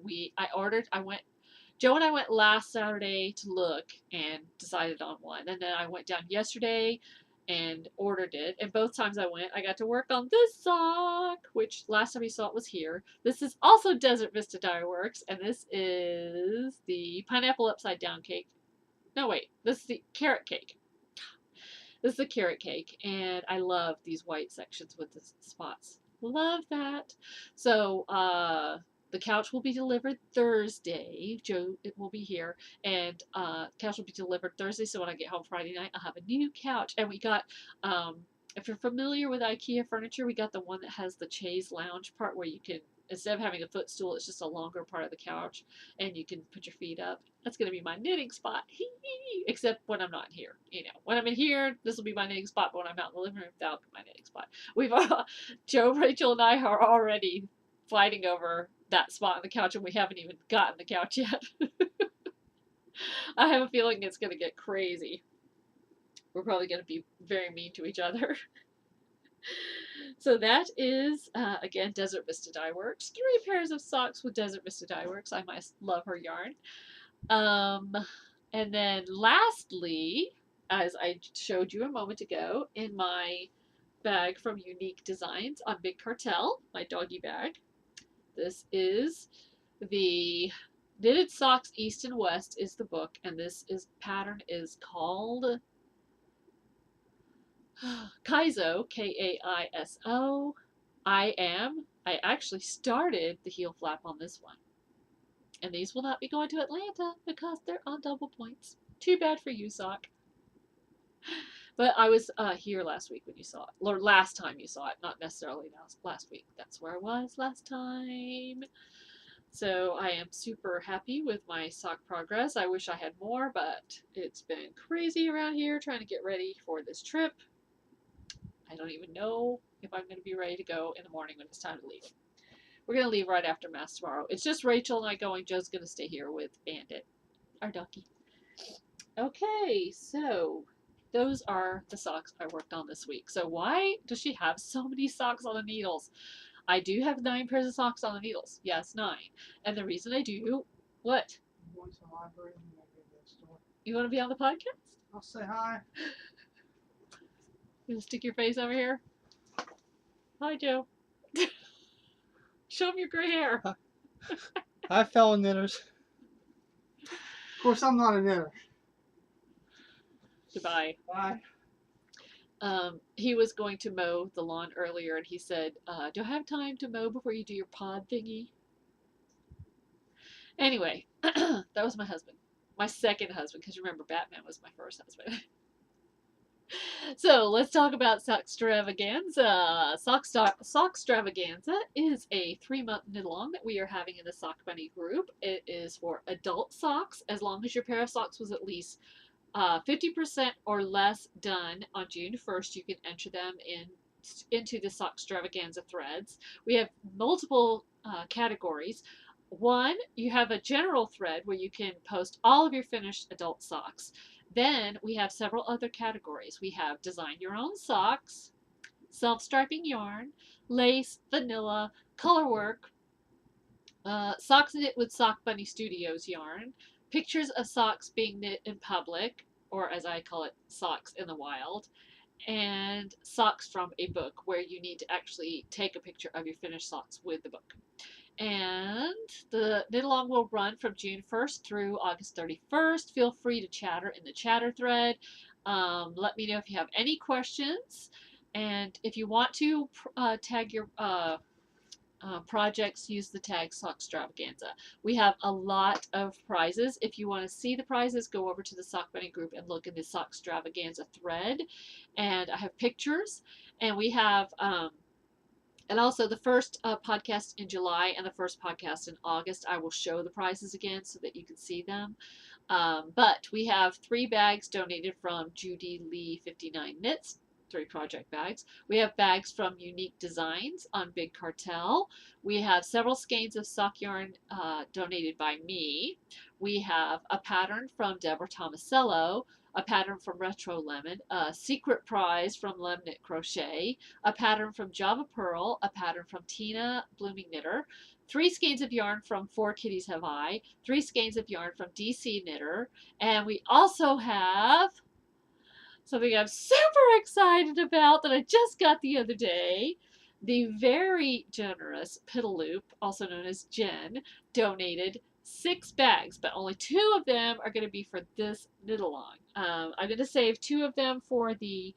Joe and I went last Saturday to look and decided on one. And then I went down yesterday and ordered it. And both times I went, I got to work on this sock, which last time you saw it was here. This is also Desert Vista Dyeworks, and this is the Pineapple Upside Down Cake. No, wait, this is the Carrot Cake. This is the Carrot Cake, and I love these white sections with the spots. Love that. So, the couch will be delivered Thursday. Joe, it will be here. And couch will be delivered Thursday. So when I get home Friday night, I'll have a new couch. And we got, if you're familiar with IKEA furniture, we got the one that has the chaise lounge part where you can, instead of having a footstool, it's just a longer part of the couch. And you can put your feet up. That's going to be my knitting spot. Except when I'm not here. You know, when I'm in here, this will be my knitting spot. But when I'm out in the living room, that'll be my knitting spot. Joe, Rachel, and I are already fighting over that spot on the couch, and we haven't even gotten the couch yet. I have a feeling it's going to get crazy. We're probably going to be very mean to each other. So that is, again, Desert Vista Dyeworks. 3 pairs of socks with Desert Vista Dyeworks. I must love her yarn. Um, and then lastly, as I showed you a moment ago, in my bag from Unique Designs on Big Cartel, my doggy bag, this is the Knitted Socks East and West is the book, and this is pattern is called Kaizo, Kaiso. I actually started the heel flap on this one. And these will not be going to Atlanta because they're on double points. Too bad for you, Sock. But I was here last week when you saw it. Or last time you saw it, not necessarily last week. That's where I was last time. So I am super happy with my sock progress. I wish I had more, but it's been crazy around here trying to get ready for this trip. I don't even know if I'm going to be ready to go in the morning when it's time to leave. We're going to leave right after Mass tomorrow. It's just Rachel and I going. Joe's going to stay here with Bandit, our ducky. Okay, so those are the socks I worked on this week. So why does she have so many socks on the needles? I do have 9 pairs of socks on the needles. Yes, 9. And the reason I do, what? I'm going to the library and maybe that store. You want to be on the podcast? I'll say hi. You stick your face over here. Hi, Joe. Show him your gray hair. Hi, fellow knitters. Of course, I'm not a knitter. Goodbye. Bye. He was going to mow the lawn earlier, and he said, do I have time to mow before you do your pod thingy? Anyway, that was my husband. My second husband, because remember, Batman was my first husband. So let's talk about Sockstravaganza. Sockstravaganza is a 3-month knit-along that we are having in the Sock Bunny group. It is for adult socks, as long as your pair of socks was at least 50% or less done on June 1st. You can enter them into the Sockstravaganza threads. We have multiple categories. One, you have a general thread where you can post all of your finished adult socks. Then we have several other categories. We have design your own socks, self-striping yarn, lace, vanilla, color work, socks knit with Sock Bunny Studios yarn, pictures of socks being knit in public, or as I call it, socks in the wild, and socks from a book where you need to actually take a picture of your finished socks with the book. And the knit along will run from June 1st through August 31st. Feel free to chatter in the chatter thread. Let me know if you have any questions. And if you want to tag your projects, use the tag Sockstravaganza. We have a lot of prizes. If you want to see the prizes, go over to the Sock Bunny group and look in the Sockstravaganza thread. And I have pictures. And we have... and also the first podcast in July and the first podcast in August, I will show the prizes again so that you can see them. But we have 3 bags donated from Judy Lee 59 Knits, 3 project bags. We have bags from Unique Designs on Big Cartel. We have several skeins of sock yarn donated by me. We have a pattern from Deborah Tomasello, a pattern from Retro Lemon, a secret prize from Lemknit Crochet, a pattern from Java Pearl, a pattern from Tina Blooming Knitter, 3 skeins of yarn from 4 Kitties Have I, 3 skeins of yarn from DC Knitter, and we also have something I'm super excited about that I just got the other day. The very generous Pitaloop, also known as Jen, donated 6 bags, but only 2 of them are going to be for this knit along. I'm going to save 2 of them for the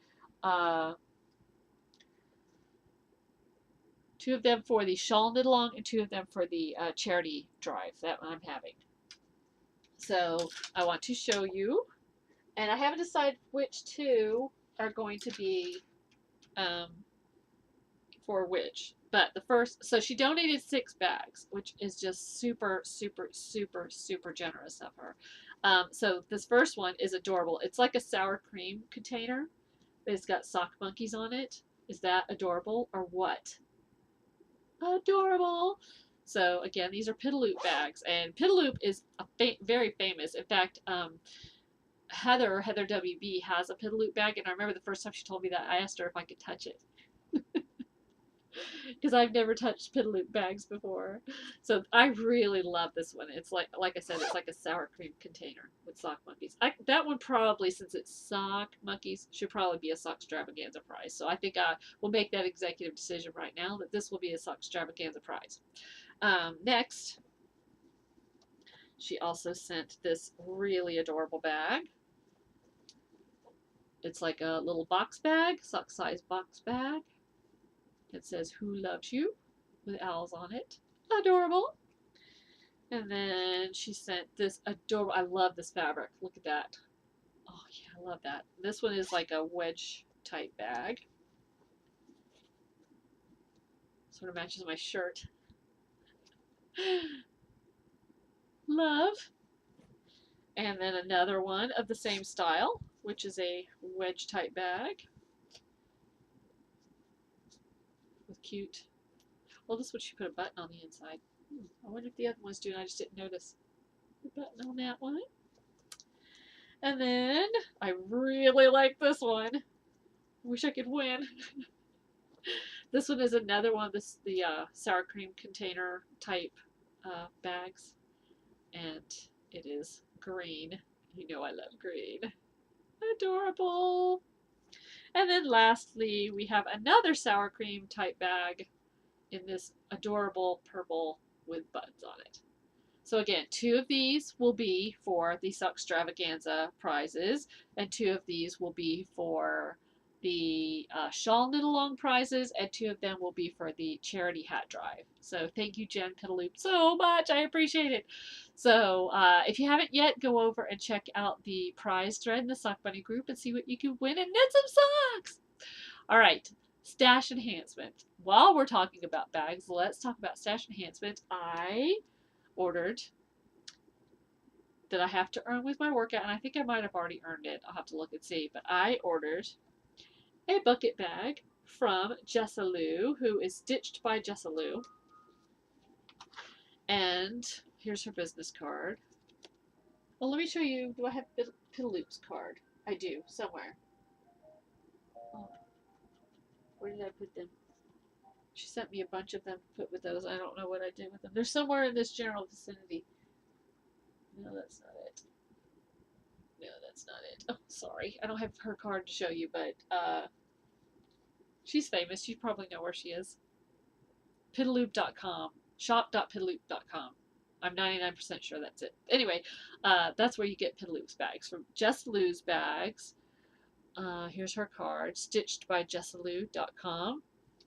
2 of them for the shawl knit along and 2 of them for the charity drive that I'm having. So I want to show you, and I haven't decided which 2 are going to be for which. But the first, so she donated 6 bags, which is just super, super, super, super generous of her. So this first one is adorable. It's like a sour cream container, but it's got sock monkeys on it. Is that adorable or what? Adorable. So again, these are Pitaloop bags, and Pitaloop is very famous. In fact, Heather WB has a Pitaloop bag, and I remember the first time she told me that, I asked her if I could touch it. because I've never touched Pitaloop bags before. So I really love this one. It's like I said, it's like a sour cream container with sock monkeys. That one probably, since it's sock monkeys, should probably be a sock extravaganza prize. So I think I will make that executive decision right now that this will be a sock extravaganza prize. Next, she also sent this really adorable bag. It's like a little box bag, sock size box bag. It says "Who loves you?" with owls on it. Adorable. And then she sent this adorable. I love this fabric. Look at that. Oh yeah, I love that. This one is like a wedge type bag. Sort of matches my shirt. Love. And then another one of the same style, which is a wedge type bag with cute. Well, this one she put a button on the inside. I wonder if the other one's doing. I just didn't notice the button on that one. And then I really like this one. I wish I could win. This one is another one of the sour cream container type bags, and it is green. You know I love green. Adorable. And then lastly, we have another sour cream type bag in this adorable purple with buttons on it. So again, 2 of these will be for the Sock Extravaganza prizes, and 2 of these will be for the shawl knit along prizes, and 2 of them will be for the charity hat drive. So thank you, Jen Pitaloop, so much. I appreciate it. So if you haven't yet, go over and check out the prize thread in the Sock Bunny group and see what you can win and knit some socks. All right. Stash enhancement. While we're talking about bags, let's talk about stash enhancement. I ordered that I have to earn with my workout, and I think I might have already earned it. I'll have to look and see. But I ordered a bucket bag from Jessalou, who is stitched by Jessalou. And here's her business card. Well, let me show you. Do I have Pitaloop's card? I do, somewhere. Oh, where did I put them? She sent me a bunch of them to put with those. I don't know what I did with them. They're somewhere in this general vicinity. No, that's not it. No, that's not it. Oh, sorry. I don't have her card to show you, but she's famous. You probably know where she is. Pitaloop.com. Shop.pitaloop.com. I'm 99% sure that's it. Anyway, that's where you get Pitaloop's bags. From Jessalou's bags. Here's her card. Stitched by Jessalou.com.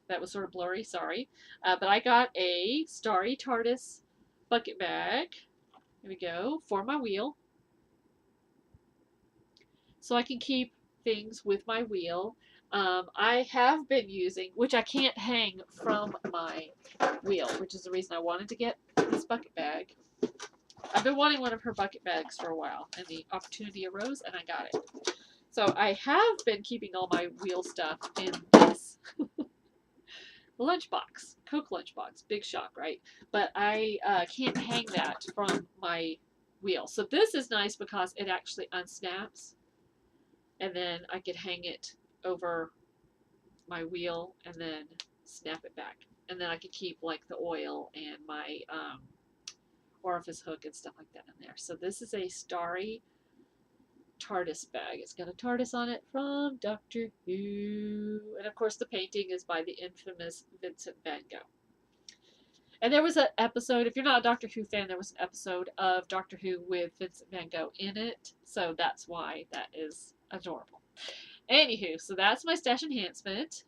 That was sort of blurry, sorry. But I got a Starry TARDIS bucket bag. Here we go. For my wheel. So I can keep things with my wheel. I have been using, which I can't hang from my wheel, which is the reason I wanted to get this bucket bag. I've been wanting one of her bucket bags for a while, and the opportunity arose, and I got it. So I have been keeping all my wheel stuff in this lunchbox, Coke lunchbox. Big shock, right? But I can't hang that from my wheel. So this is nice because it actually unsnaps, and then I could hang it over my wheel and then snap it back. And then I could keep like the oil and my orifice hook and stuff like that in there. So this is a Starry TARDIS bag. It's got a TARDIS on it from Doctor Who. And of course the painting is by the infamous Vincent van Gogh. And there was an episode, if you're not a Doctor Who fan, there was an episode of Doctor Who with Vincent van Gogh in it. So that's why that is adorable. Anywho, so that's my stash enhancement.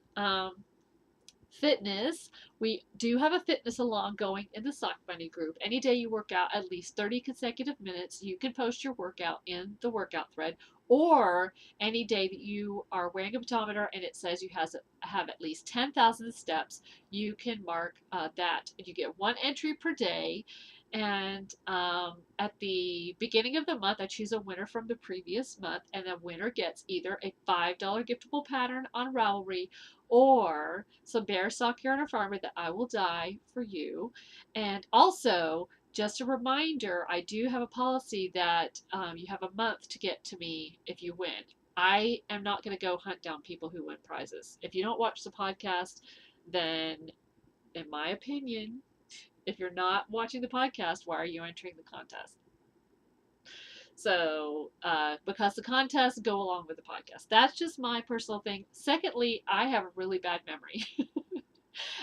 Fitness. We do have a fitness along going in the Sock Bunny group. Any day you work out at least 30 consecutive minutes, you can post your workout in the workout thread. Or any day that you are wearing a pedometer and it says you have at least 10,000 steps, you can mark that. You get 1 entry per day. And at the beginning of the month, I choose a winner from the previous month, and the winner gets either a $5 giftable pattern on Ravelry or some bear sock yarn or farmer that I will dye for you. And also, just a reminder, I do have a policy that you have a month to get to me if you win. I am not going to go hunt down people who win prizes. If you don't watch the podcast, then in my opinion, if you're not watching the podcast, why are you entering the contest? So, because the contests go along with the podcast. That's just my personal thing. Secondly, I have a really bad memory.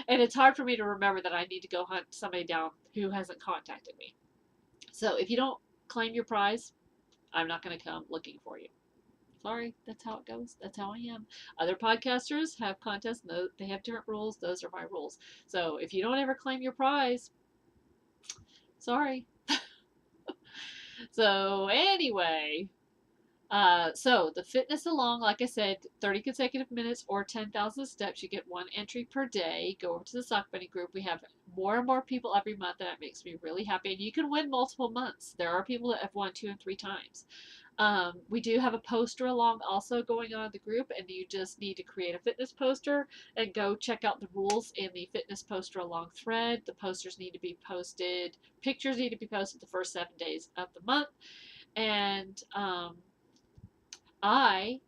And it's hard for me to remember that I need to go hunt somebody down who hasn't contacted me. So, if you don't claim your prize, I'm not going to come looking for you. Sorry, that's how it goes. That's how I am. Other podcasters have contests. No, they have different rules. Those are my rules. So, if you don't ever claim your prize, sorry. So, anyway, so the fitness along, like I said, 30 consecutive minutes or 10,000 steps. You get one entry per day. Go over to the Sock Bunny group. We have more and more people every month, and that makes me really happy. And you can win multiple months. There are people that have won 2 and 3 times. We do have a poster along also going on in the group, and you just need to create a fitness poster and go check out the rules in the fitness poster along thread. The posters need to be posted, pictures need to be posted the first 7 days of the month. And I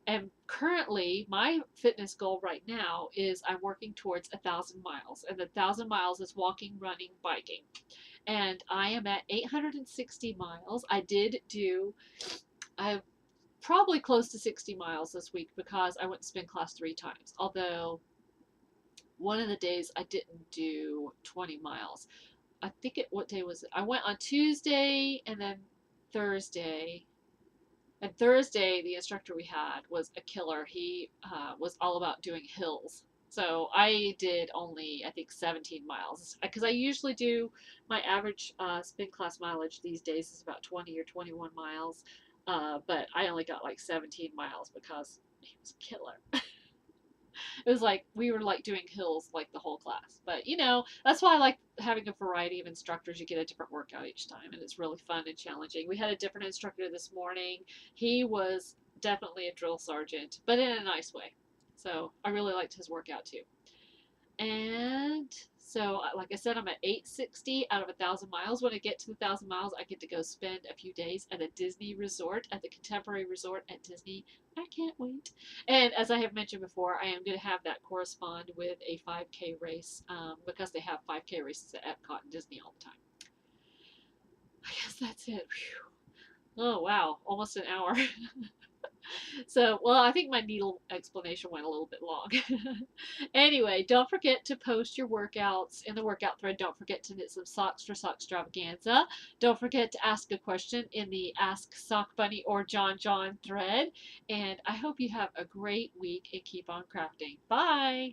am currently, my fitness goal right now is I'm working towards 1,000 miles, and the 1,000 miles is walking, running, biking. And I am at 860 miles. I'm probably close to 60 miles this week because I went to spin class 3 times. Although one of the days I didn't do 20 miles. I think what day was it? I went on Tuesday and then Thursday. And Thursday, the instructor we had was a killer. He was all about doing hills. So I did only, I think, 17 miles. Because I usually do, my average spin class mileage these days is about 20 or 21 miles. But I only got like 17 miles because he was a killer. It was like we were like doing hills like the whole class. But that's why I like having a variety of instructors. You get a different workout each time, and it's really fun and challenging. We had a different instructor this morning. He was definitely a drill sergeant, but in a nice way. So I really liked his workout too. And so, like I said, I'm at 860 out of 1,000 miles. When I get to the 1,000 miles, I get to go spend a few days at a Disney resort, at the Contemporary Resort at Disney. I can't wait. And as I have mentioned before, I am going to have that correspond with a 5K race because they have 5K races at Epcot and Disney all the time. I guess that's it. Whew. Oh, wow. Almost an hour. So, well, I think my needle explanation went a little bit long. Anyway, don't forget to post your workouts in the workout thread. Don't forget to knit some socks for Sock Extravaganza. Don't forget to ask a question in the Ask Sock Bunny or John John thread. And I hope you have a great week and keep on crafting. Bye!